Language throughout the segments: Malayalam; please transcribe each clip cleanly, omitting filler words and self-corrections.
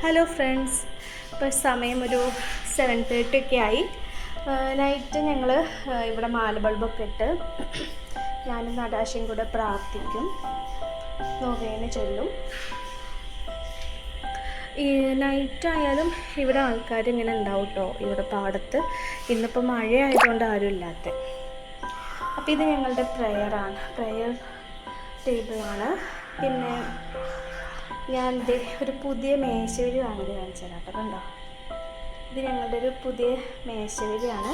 ഹലോ ഫ്രണ്ട്സ്, ഇപ്പോൾ സമയം ഒരു 7:30 ഒക്കെ ആയി. നൈറ്റ് ഞങ്ങൾ ഇവിടെ മാല ബൾബൊക്കെ ഇട്ട് ഞാനും നടാശയും കൂടെ പ്രാർത്ഥിക്കും, നോവേന ചൊല്ലും. ഈ നൈറ്റായാലും ഇവിടെ ആൾക്കാർ ഇങ്ങനെ ഉണ്ടാവും കേട്ടോ, ഇവിടെ പാടത്ത്. ഇന്നിപ്പോൾ മഴയായതുകൊണ്ട് ആരും ഇല്ലാത്ത. അപ്പോൾ ഇത് ഞങ്ങളുടെ പ്രെയർ ടേബിളാണ്. പിന്നെ ഞാൻ ഒരു പുതിയ മേശവിരി വാങ്ങിയത് കാണിച്ചു തരാം കേട്ടോ. കണ്ടോ, ഇത് ഞങ്ങളുടെ ഒരു പുതിയ മേശവിരിയാണ്.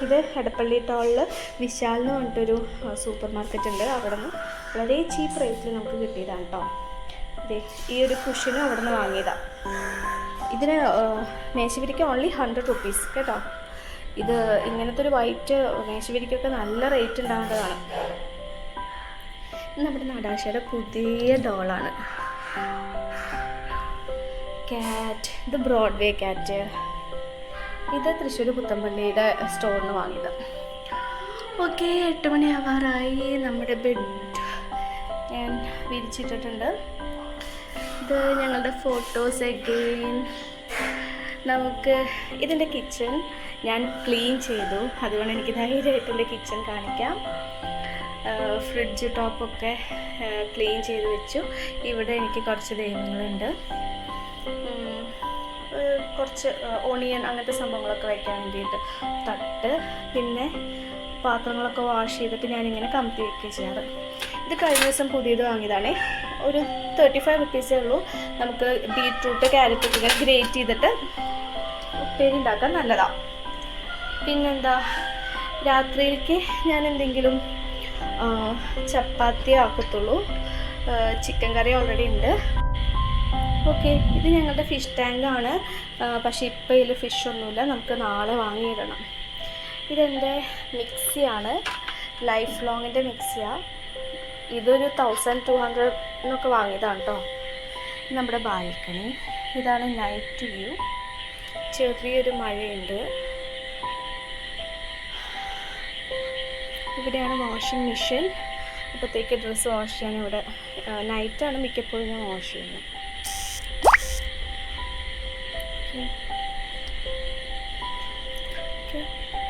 ഇത് എടപ്പള്ളി ടൗണിൽ വിശാൽ എന്ന് പറഞ്ഞിട്ടൊരു സൂപ്പർ മാർക്കറ്റ് ഉണ്ട്. അവിടെ നിന്ന് വളരെ ചീപ്പ് റേറ്റിൽ നമുക്ക് കിട്ടിയതാണ് കേട്ടോ. ഇതേ ഈ ഒരു കുഷനും അവിടെ നിന്ന് വാങ്ങിയതാണ്. ഇതിന് മേശവിരിക്ക് ഓൺലി 100 റുപ്പീസ് കേട്ടോ. ഇത് ഇങ്ങനത്തെ ഒരു വൈറ്റ് മേശവിരിക്കൊക്കെ നല്ല റേറ്റ് ഉണ്ടാവേണ്ടതാണ്. നമ്മുടെ നടാശയുടെ പുതിയ ഡോളാണ് ക്യാറ്റ്. ഇത് ബ്രോഡ്വേ ക്യാറ്റ്. ഇത് തൃശ്ശൂർ പുത്തമ്പള്ളിയുടെ സ്റ്റോറിൽ നിന്ന് വാങ്ങിയത്. ഓക്കെ, 8 മണിയാവാറായി. നമ്മുടെ ബെഡ് ഞാൻ വിരിച്ചിട്ടിട്ടുണ്ട്. ഇത് ഞങ്ങളുടെ ഫോട്ടോസ് അഗെയിൻ. നമുക്ക് ഇതിൻ്റെ കിച്ചൺ ഞാൻ ക്ലീൻ ചെയ്തു, അതുകൊണ്ട് എനിക്ക് ധൈര്യമായിട്ട് എൻ്റെ കിച്ചൺ കാണിക്കാം. ഫ്രിഡ്ജ് ടോപ്പൊക്കെ ക്ലീൻ ചെയ്ത് വെച്ചു. ഇവിടെ എനിക്ക് കുറച്ച് ദൈവങ്ങളുണ്ട്, കുറച്ച് ഓണിയൻ അങ്ങനത്തെ സംഭവങ്ങളൊക്കെ വയ്ക്കാൻ വേണ്ടിയിട്ട് തട്ട്. പിന്നെ പാത്രങ്ങളൊക്കെ വാഷ് ചെയ്തിട്ട് ഞാനിങ്ങനെ കമത്തി വയ്ക്കുക ചെയ്യാറ്. ഇത് കഴിഞ്ഞ ദിവസം പുതിയത് വാങ്ങിയതാണ്. ഒരു 35 റുപ്പീസേ ഉള്ളൂ. നമുക്ക് ബീറ്റ്റൂട്ട് ക്യാരറ്റൊക്കെ ഇങ്ങനെ ഗ്രേറ്റ് ചെയ്തിട്ട് ഉപ്പേരി ഉണ്ടാക്കാൻ നല്ലതാണ്. പിന്നെന്താ, രാത്രിയിലേക്ക് ഞാൻ എന്തെങ്കിലും ചപ്പാത്തി ആക്കത്തുള്ളൂ. ചിക്കൻ കറി ഓൾറെഡി ഉണ്ട്. ഓക്കെ, ഇത് ഞങ്ങളുടെ ഫിഷ് ടാങ്കാണ്. പക്ഷേ ഇപ്പോൾ ഇതിൽ ഫിഷൊന്നുമില്ല, നമുക്ക് നാളെ വാങ്ങിയിടണം. ഇതെൻ്റെ മിക്സിയാണ്, ലൈഫ് ലോങ്ങിൻ്റെ മിക്സിയാണ്. ഇതൊരു 1200 എന്നൊക്കെ വാങ്ങിയതാണ് കേട്ടോ. നമ്മുടെ ബാൽക്കണി. ഇതാണ് നൈറ്റ് വ്യൂ. ചെറിയൊരു മഴയുണ്ട്. ഇവിടെയാണ് വാഷിംഗ് മെഷീൻ. അപ്പോഴത്തേക്ക് ഡ്രസ്സ് വാഷ് ചെയ്യാൻ ഇവിടെ നൈറ്റാണ് മിക്കപ്പോഴും ഞാൻ വാഷ് ചെയ്യുന്നത്.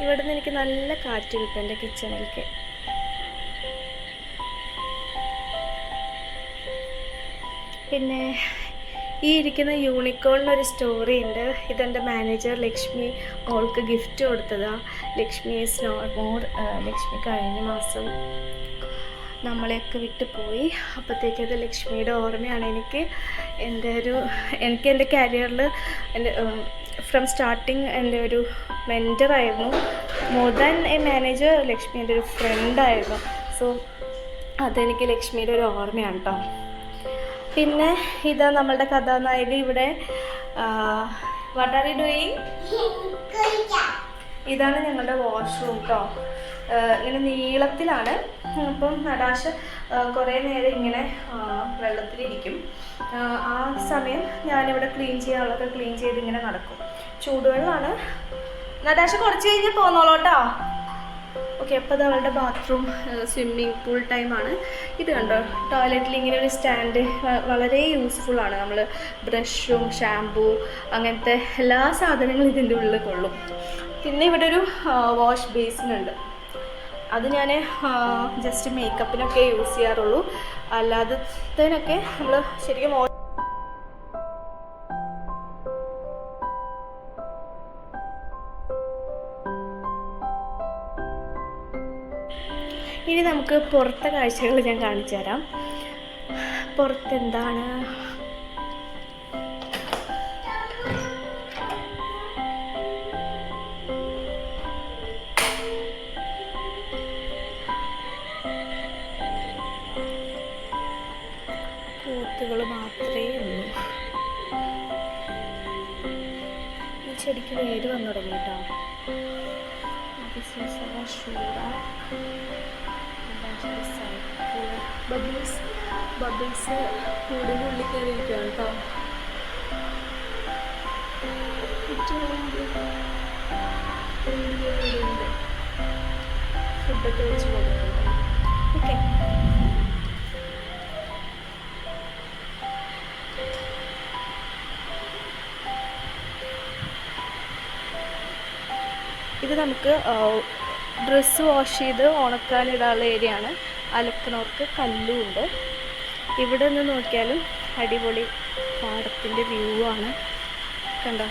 ഇവിടെ നിന്ന് എനിക്ക് നല്ല കാറ്റ് കിട്ടും എൻ്റെ കിച്ചണിലേക്ക്. പിന്നെ ഈ ഇരിക്കുന്ന യൂണിക്കോണിനൊരു സ്റ്റോറി ഉണ്ട്. ഇതെൻ്റെ മാനേജർ ലക്ഷ്മി മോൾക്ക് ഗിഫ്റ്റ് കൊടുത്തതാണ്. Lakshmi is not more. Lakshmi കഴിഞ്ഞ മാസം നമ്മളെയൊക്കെ വിട്ടു പോയി. അപ്പോഴത്തേക്കത് ലക്ഷ്മിയുടെ ഓർമ്മയാണ്. എനിക്ക് എൻ്റെ കരിയറിൽ എൻ്റെ ഫ്രം സ്റ്റാർട്ടിങ് എൻ്റെ ഒരു മെൻറ്ററായിരുന്നു. More than a manager, Lakshmi എൻ്റെ ഒരു ഫ്രണ്ടായിരുന്നു. സോ അതെനിക്ക് ലക്ഷ്മിയുടെ ഒരു ഓർമ്മയാണ് കേട്ടോ. പിന്നെ ഇതാ നമ്മളുടെ കഥാനായിക ഇവിടെ. What are you doing? ഇതാണ് ഞങ്ങളുടെ വാഷ്റൂം കേട്ടോ. ഇങ്ങനെ നീളത്തിലാണ്. അപ്പം നടാശ കുറേ നേരം ഇങ്ങനെ വെള്ളത്തിലിരിക്കും. ആ സമയം ഞാനിവിടെ ക്ലീൻ ചെയ്യാനുള്ളതൊക്കെ ക്ലീൻ ചെയ്ത് ഇങ്ങനെ നടക്കും. ചൂടുവെള്ളമാണ്. നടാശ കുറച്ച് കഴിഞ്ഞ് പോന്നോളൂട്ടോ. ഓക്കെ, അപ്പോൾ അത് അവളുടെ ബാത്റൂം സ്വിമ്മിങ് പൂൾ ടൈമാണ്. ഇത് കണ്ടോ, ടോയ്ലറ്റിൽ ഇങ്ങനെ ഒരു സ്റ്റാൻഡ് വളരെ യൂസ്ഫുള്ളാണ്. നമ്മൾ ബ്രഷും ഷാമ്പൂ അങ്ങനത്തെ എല്ലാ സാധനങ്ങളും ഇതിൻ്റെ ഉള്ളിൽ കൊള്ളും. പിന്നെ ഇവിടെ ഒരു വാഷ് ബേസിനുണ്ട്. അത് ഞാൻ ജസ്റ്റ് മേക്കപ്പിനൊക്കെ യൂസ് ചെയ്യാറുള്ളൂ. അല്ലാത്തതിനൊക്കെ നമ്മൾ ശരിക്കും ഇനി നമുക്ക് പുറത്തെ കാഴ്ചകൾ ഞാൻ കാണിച്ചു തരാം. പുറത്തെന്താണ്, പൂത്തുകൾ മാത്രമേ ഉള്ളൂ. ഈ ചെടിക്ക് വേര് വന്നു തുടങ്ങി കേട്ടോ. ബബിൾസ് കൂടിനുള്ളിൽ കയറിയിരിക്കുകയാണ് കേട്ടോ. ഫുഡൊക്കെ വെച്ച് കൊടുക്കുന്നുണ്ട്. ഓക്കെ, ഇത് നമുക്ക് ഡ്രസ്സ് വാഷ് ചെയ്ത് ഉണക്കാനിടാനുള്ള ഏരിയ ആണ്. അലക്കണവർക്ക് കല്ലും ഉണ്ട്. ഇവിടെ നിന്ന് നോക്കിയാലും അടിപൊളി പാടത്തിൻ്റെ വ്യൂ ആണ്. കണ്ടോ?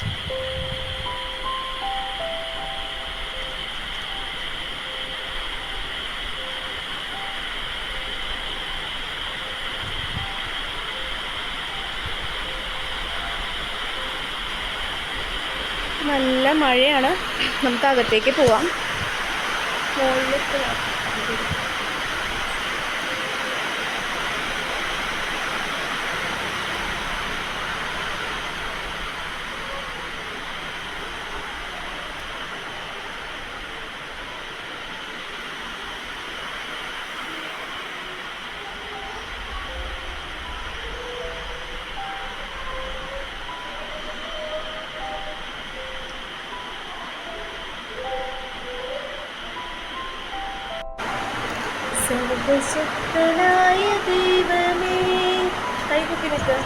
നല്ല മഴയാണ്. നമുക്ക് അകത്തേക്ക് പോവാം. മുകളിലേക്ക് സർവശക്തനായ ദൈവമേ, കൈകുപ്പി നിൽക്ക്.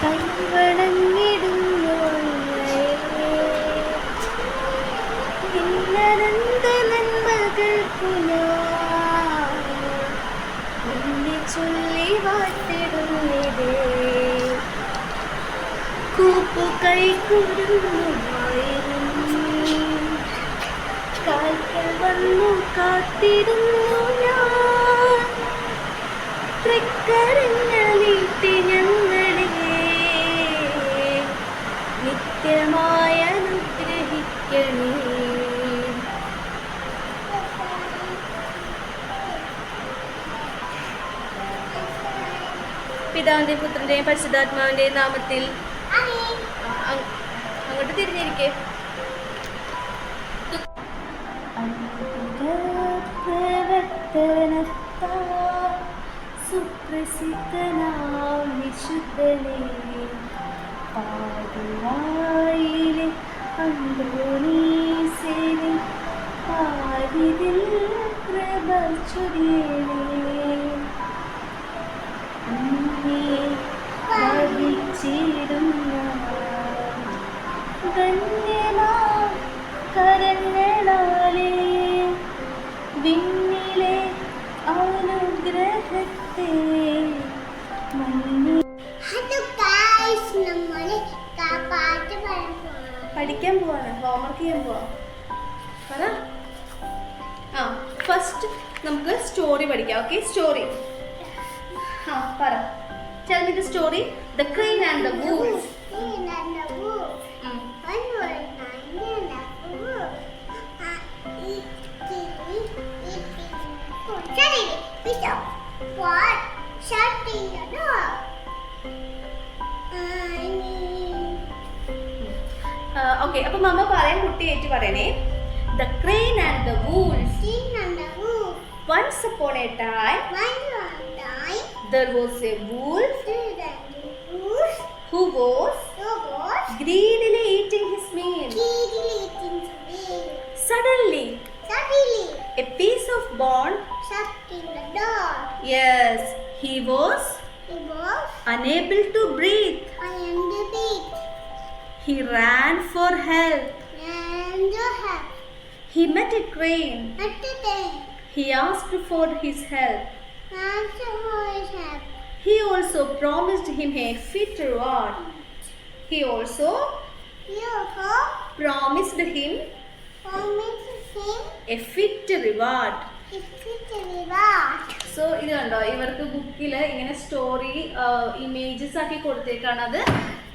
കൈവണങ്ങിടുന്നു നിന്നനന്ത നന്മകൾക്കു നിന്നെ ചൊല്ലി വാഴ്ത്തിടുന്നിതേ. കൂപ്പു കൈകൂടുന്നു കാൽക്കൽ വന്നു കാത്തിടുന്നു ഞാൻ. തൃക്കരങ്ങൾ നീട്ടി ഞങ്ങളെ നിത്യമായ അനുഗ്രഹിക്കണേ. പിതാവിന്റെയും പുത്രന്റെയും പരിശുദ്ധാത്മാവിന്റെയും നാമത്തിൽ. അങ്ങോട്ട് തിരിഞ്ഞിരിക്കേ. സുപ്രസിദ്ധനാം വിശുദ്ധനേ, പാതിരായിലെ അന്തോണീസേനെ പാതിരിൽ കൃപ ചൊരിയണേ. അന്നേ വഹിച്ചിടുന്ന ധന്യനാം കരങ്ങളാലേ വിണ്ണിലെ അനുഗ്രഹത്തെ പഠിക്കാൻ പോവാണ്. ഹോംവർക്ക് ചെയ്യാൻ പോവാം. പറ. ഫസ്റ്റ് നമുക്ക് സ്റ്റോറി പഠിക്കാം. Okay, story. പറ. Tell me the story. The Crane and the Wolf. What? Shutting the door. Okay, അപ്പോൾ മമ്മ പറയാൻ കുട്ടിയായിട്ട് പറയണേ. The Crane and the Wolf. Once upon a time, there was a wolf who was greedily eating his meal. Suddenly, a piece of bone shut in the door. Yes, he was unable to breathe. He ran for help. He met a crane. He asked for his help. He also promised him a fit reward. He also promised him a fit reward. So ഇത് കണ്ടോ, ഇവർക്ക് ബുക്കിൽ ഇങ്ങനെ സ്റ്റോറി ഇമേജസ് ആക്കി കൊടുത്തേക്കാണ്. അത്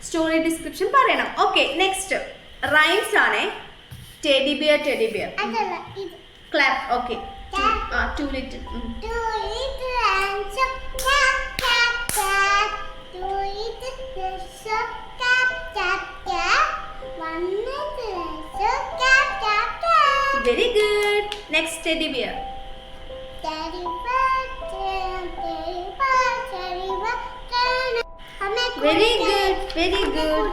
സ്റ്റോറി ഡിസ്ക്രിപ്ഷൻ പറയണം. ഓക്കെ, നെക്സ്റ്റ് റൈംസ് ആണ്. Teddy bear, teddy bear. Clap. Okay, two little. Very good. Next, teddy bear. Teddy bear, teddy bear, teddy bear. Very good, very good,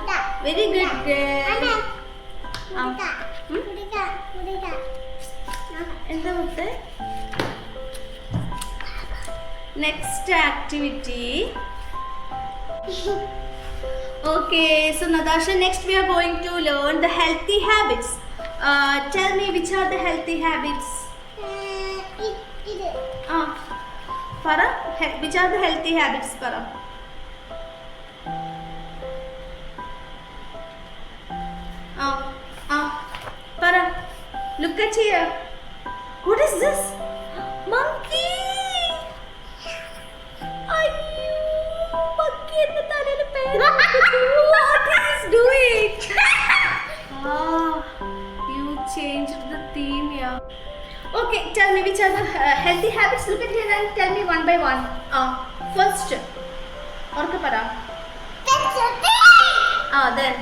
very good girl. എന്താ മുത്ത്? Next activity. Okay, so Natasha, next we are going to learn the healthy habits. Tell me which are the healthy habits. ഇത് പറ, which are the healthy habits പറ. പറ. Look at here. What is this? Monkey. അയ്യോ, monkey എന്റെ തലയിൽ പേര്. What is doing? You changed the theme, yeah. Okay, tell me which are the healthy habits. Look at here and tell me one by one. First, orka para. Then.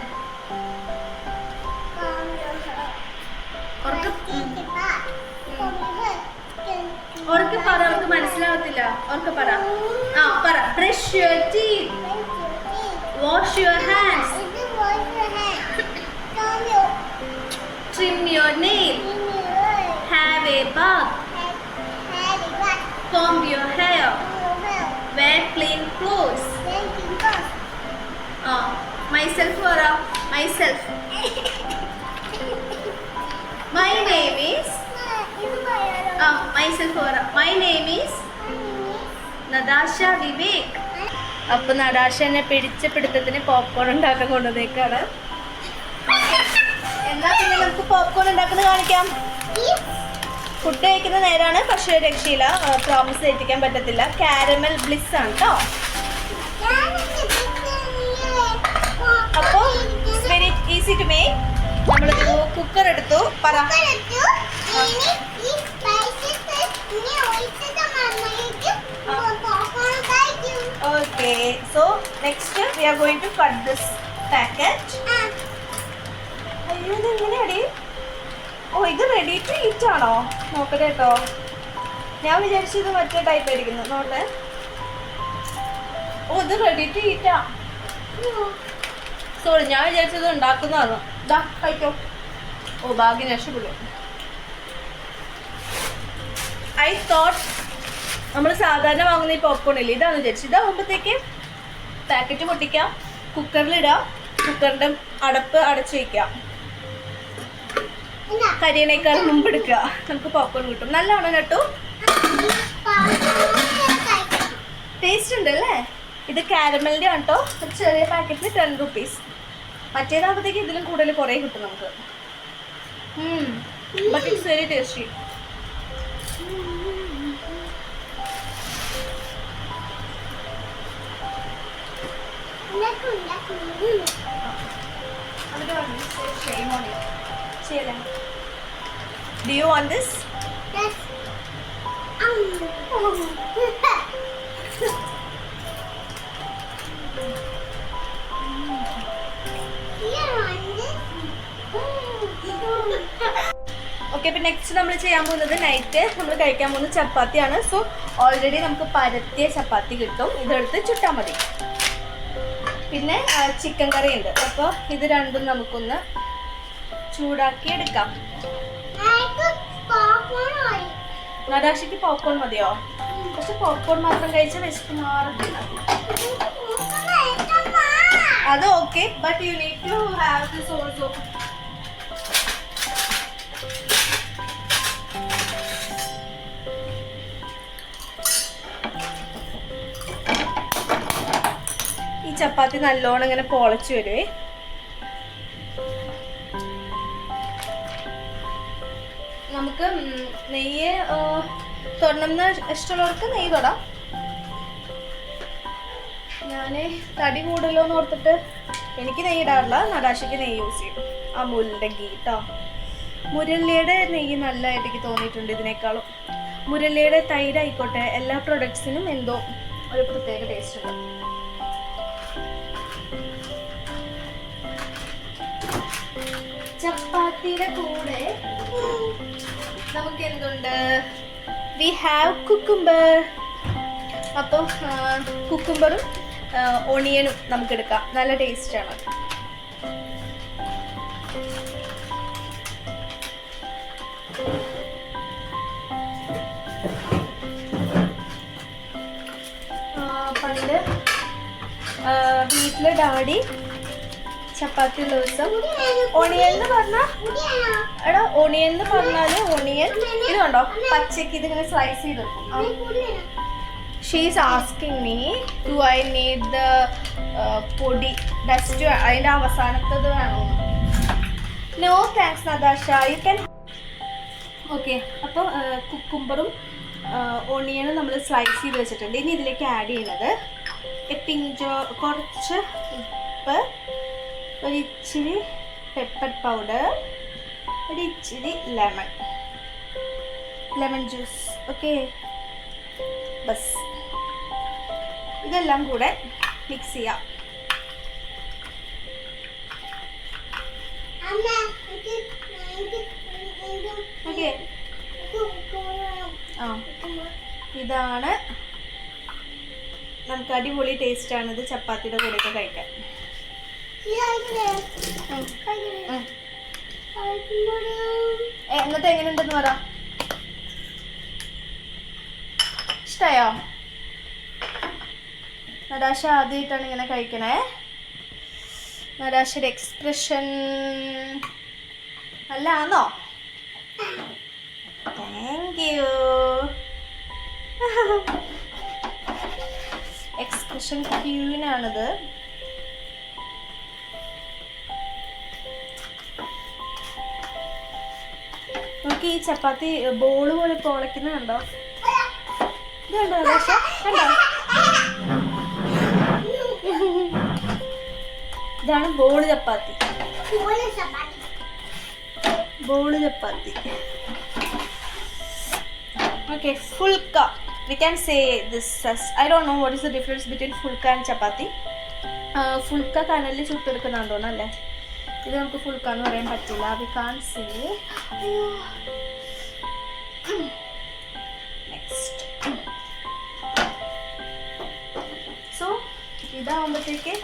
Orka para, orka മനസ്സിലാവത്തില്ല. Orka para. Para. Brush your teeth. Wash your hands. Trim your nail. Have a bath. Comb your hair. Wear clean clothes. Myself or myself. My name is myself or my name is Nadasha Vivek. അപ്പൊ നടാശ എന്നെ പിടിച്ച പിടുത്തത്തിന് പോപ്കോൺ ഉണ്ടാക്കാൻ കൊണ്ടുവന്നേക്കാണ്. എന്നാ പിന്നെ നമുക്ക് പോപ്കോൺ ഉണ്ടാക്കുന്നത് കാണിക്കാം. ഫുഡ് കഴിക്കുന്ന നേരാണ്, പക്ഷെ രക്ഷയില്ല, പ്രോമിസ് ചെയ്യിപ്പിക്കാൻ പറ്റത്തില്ല. കാരമൽ ബ്ലിസ് ആണ് കേട്ടോ. അപ്പോൾ it's very easy to make. നമ്മളൊരു കുക്കർ എടുത്തു. പറ. Okay, so next we are going to cut this packet. അയ്യോ, ഇത് എങ്ങനെയാടി? ഇത് റെഡി ടു ഈറ്റ് ആണോ? നോക്കട്ടെ കേട്ടോ. ഞാൻ വിചാരിച്ചു ഇത് മറ്റേ ടൈപ്പ് ആയിരിക്കുന്നു. നോട്ടെ. ഇത് റെഡി ടു ഈറ്റാ. സോറി, ഞാൻ വിചാരിച്ചത് ഉണ്ടാക്കുന്നതാണ്. ഇതാ കഴിക്കോ. ഭാഗ്യം രക്ഷപ്പെടും. ഐ തോട്ട് നമ്മൾ സാധാരണ വാങ്ങുന്ന ഈ പോപ്കോൺ ഇല്ലേ, ഇതാണ് വിചാരിച്ചു. ഇതാകുമ്പോഴത്തേക്ക് പാക്കറ്റ് പൊട്ടിക്കാം, കുക്കറിലിടാം, കുക്കറിൻ്റെ അടപ്പ് അടച്ചു വയ്ക്കാം. കരിയണേക്കാൾ മുമ്പ് എടുക്കുക, നമുക്ക് പോപ്കോൺ കിട്ടും. നല്ലതാണോ കേട്ടോ? ടേസ്റ്റ് ഉണ്ട് അല്ലേ? ഇത് കാരമലിൻ്റെ ആണ് കേട്ടോ. ഒരു ചെറിയ പാക്കറ്റിന് 10 rupees. മറ്റേതാകുമ്പോഴത്തേക്ക് ഇതിലും കൂടുതൽ കുറേ കിട്ടും നമുക്ക്. But it's very tasty. Do you want this? Yes. Okay, ഇപ്പം നെക്സ്റ്റ് നമ്മൾ ചെയ്യാൻ പോകുന്നത് നൈറ്റ് നമ്മൾ കഴിക്കാൻ പോകുന്നത് ചപ്പാത്തിയാണ്. സോ ഓൾറെഡി നമുക്ക് പരത്തിയ ചപ്പാത്തി കിട്ടും, ഇതെടുത്ത് ചുട്ടാൽ മതി. പിന്നെ ചിക്കൻ കറി ഉണ്ട്. അപ്പോൾ ഇത് രണ്ടും നമുക്കൊന്ന് ചൂടാക്കി എടുക്കാം. നടാശിക്ക് പോപ്കോൺ മതിയോ? പക്ഷെ പോപ്കോൺ മാത്രം കഴിച്ചാൽ വിശപ്പ് മാറത്തില്ല. അത് okay, but you need to have this also. ഈ ചപ്പാത്തി നല്ലോണം ഇങ്ങനെ പൊളച്ചു വരുവേ. നമുക്ക് നെയ്യ് തൊടണമെന്ന് ഇഷ്ടമുള്ളവർക്ക് നെയ്യ് തൊടാം. ഞാൻ തടി കൂടുതലോ എന്ന് ഓർത്തിട്ട് എനിക്ക് നെയ്യ് ഇടാറില്ല. നടാശയ്ക്ക് നെയ്യ് യൂസ് ചെയ്യും, അമൂലിൻ്റെ ഗീ കേട്ടോ. മുരളിയുടെ നെയ്യ് നല്ലതായിട്ട് എനിക്ക് തോന്നിയിട്ടുണ്ട് ഇതിനേക്കാളും. മുരളിയുടെ തൈരായിക്കോട്ടെ, എല്ലാ പ്രൊഡക്ട്സിനും എന്തോ ഒരു പ്രത്യേക ടേസ്റ്റ് ഉണ്ട്. ചപ്പാത്തിയുടെ കൂടെ നമുക്ക് എന്തുണ്ട്? We have cucumber. അപ്പോൾ കുക്കുംബറും ഓണിയനും നമുക്ക് എടുക്കാം, നല്ല ടേസ്റ്റാണ്. പണ്ട് വീട്ടിൽ ഡാഡി ചപ്പാത്തി ഉള്ള ദിവസം ഓണിയൻ എന്ന് പറഞ്ഞാൽ എടാ ഓണിയൻ എന്ന് പറഞ്ഞാല് ഓണിയൻ ഇത് കണ്ടോ പച്ചക്ക് ഇതിങ്ങനെ സ്ലൈസ് ചെയ്ത് വെക്കും. She's asking me to I need the പൊടി ഡസ്റ്റ് അതിൻ്റെ അവസാനത്തത് വേണോ? No thanks Natasha you can. Okay, അപ്പോൾ കുക്കുംബറും ഓണിയനും നമ്മൾ സ്ലൈസ് ചെയ്ത് വെച്ചിട്ടുണ്ട്. ഇനി ഇതിലേക്ക് ആഡ് ചെയ്യുന്നത് പിഞ്ചോ കുറച്ച് ഉപ്പ്, ഒരിച്ചിരി പെപ്പർ പൗഡർ, ഒരിച്ചിരി ലെമൺ ജ്യൂസ്. ഓക്കെ, ബസ് ഇതെല്ലാം കൂടെ മിക്സ് ചെയ്യാം. ഓക്കെ, ആ ഇതാണ് നമുക്ക് അടിപൊളി ടേസ്റ്റാണ് ഇത് ചപ്പാത്തിയുടെ കൂടെയൊക്കെ കഴിക്കാൻ. എന്നിട്ട് എങ്ങനെയുണ്ടെന്ന് പറ. ഇഷ്ടായോ? നടാശ ആദ്യമായിട്ടാണ് ഇങ്ങനെ കഴിക്കണേ. നടാശയുടെ എക്സ്പ്രഷൻ നല്ലതാണോ? Thank you. എക്സ്പ്രഷൻ ക്യൂനാണിത്. നമുക്ക് ഈ ചപ്പാത്തി ബോള് പോലെ പൊളയ്ക്കുന്ന കണ്ടോ? ഇത് കണ്ടോ നടാശ? കണ്ടോ? ഇതാണ് ball chapati. Ball chapati. Okay, fulka. We can say this as I don't know what is the difference between fulka and chapati. Fulka കനലിൽ ചുട്ടെടുക്കുന്നതാണെന്ന് തോന്നുന്നല്ലേ. ഇത് നമുക്ക് fulka എന്ന് പറയാൻ പറ്റില്ല. We can't say. Next. So ഇതാവുമ്പോഴത്തേക്ക്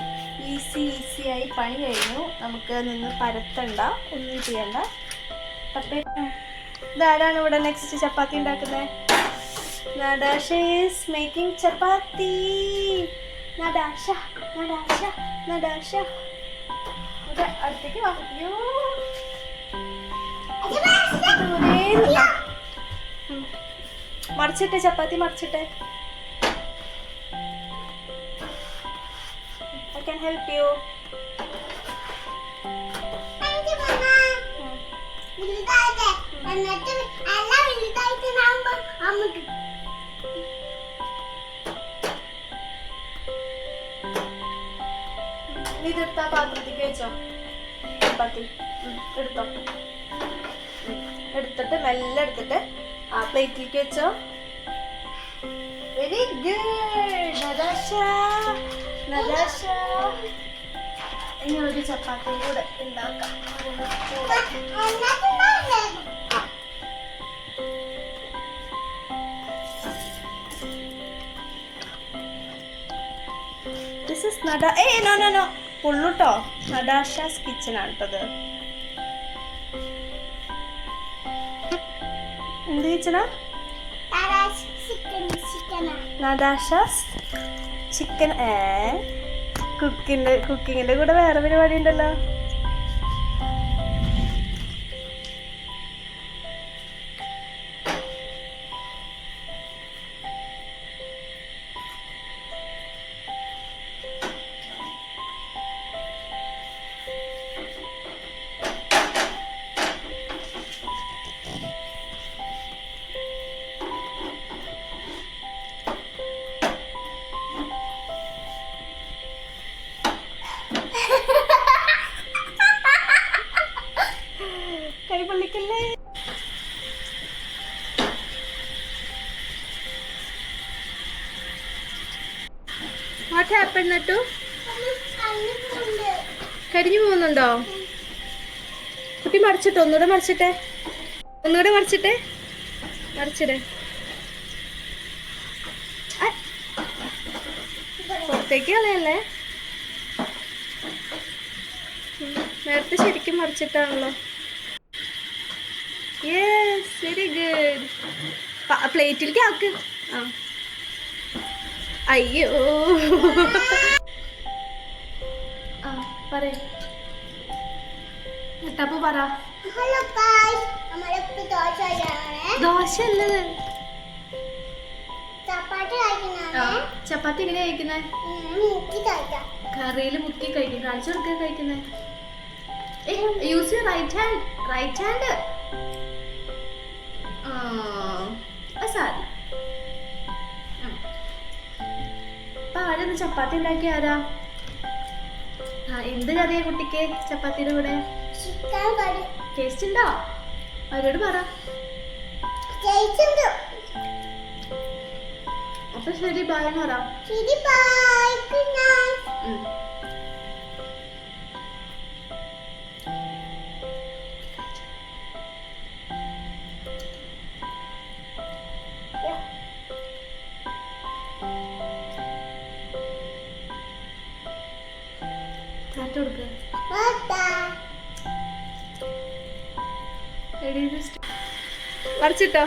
ഈസി ആയി പണി കഴിഞ്ഞു. നമുക്ക് നിന്ന് പരത്തണ്ട, ഒന്നും ചെയ്യണ്ട. ഇതാരാണ് ഇവിടെ നെക്സ്റ്റ് ചപ്പാത്തി ഉണ്ടാക്കുന്നത്? നടാഷ ഈസ് മേക്കിംഗ് ചപ്പാത്തി. നടാഷ അടുത്തേക്ക് വാ. മറിച്ചിട്ടെ ചപ്പാത്തി മറിച്ചിട്ടെ. I can help you. ഇതെടുത്താ പാത്രത്തേക്ക് വെച്ചോ. ചപ്പാത്തി എടുത്തോ. എടുത്തിട്ട് മെല്ലെ എടുത്തിട്ട് ആ പ്ലേറ്റിലേക്ക് വെച്ചോ. Very good Natasha. ഇനി ഒരു ചപ്പാത്തി കൂടെ ഉണ്ടാക്കാം. This is Nata. നോ പൊള്ളുട്ടോ. നടാഷാസ് കിച്ചൺ ആണ് കേട്ടത്. എന്ത് കിച്ചണാ? നടാഷാസ് ചിക്കൻ. കുക്കിങ്ങിന്റെ കൂടെ വേറെ പരിപാടി ഉണ്ടല്ലോ. കൈപൊള്ളിക്കല്ലേ. What happened നട്ടു? കരിഞ്ഞു പോകുന്നുണ്ടോ? കുട്ടി മറിച്ചിട്ടോ? ഒന്നുകൂടെ മറിച്ചിട്ടെ. മറിച്ചിടേ. പുറത്തേക്ക് കളയല്ലേ. നേരത്തെ ശരിക്കും മറിച്ചിട്ടാണല്ലോ. Yes, very good. പ്ലേറ്റിലേക്ക് ആക്ക്. അയ്യോ. പറയ്. എന്നിട്ടപ്പോ പറ. ഹലോ ഗായ്സ്, നമ്മളിപ്പോ ദോശ കഴിക്കാനാണ്. ദോശ അല്ലത്, ചപ്പാത്തി കഴിക്കുന്നതാണ്. ചപ്പാത്തി എങ്ങനെയാ കഴിക്കുന്നേ? മുക്കി കഴിക്കാം. കറിയിൽ മുക്കി കഴിക്കും. കാണിച്ചു കൊടുക്കുക കഴിക്കുന്നേ. Use your right hand. Right hand. Sorry. അപ്പൊ ആരൊന്ന് ചപ്പാത്തി ഉണ്ടാക്കി ആരാ? എന്ത് കറിയാ കുട്ടിക്ക് ചപ്പാത്തിയുടെ കൂടെ? ചിക്കൻ കറി. ടേസ്റ്റ് ഉണ്ടോ? അവരോട് പറ. ജയിച്ചുണ്ട്. അപ്പൊ ശരി, ബൈ എന്ന് പറ. ശരി, ബൈ. Good night. കാറ്റ് കൊടുക്കുക. വരച്ചിട്ടോ.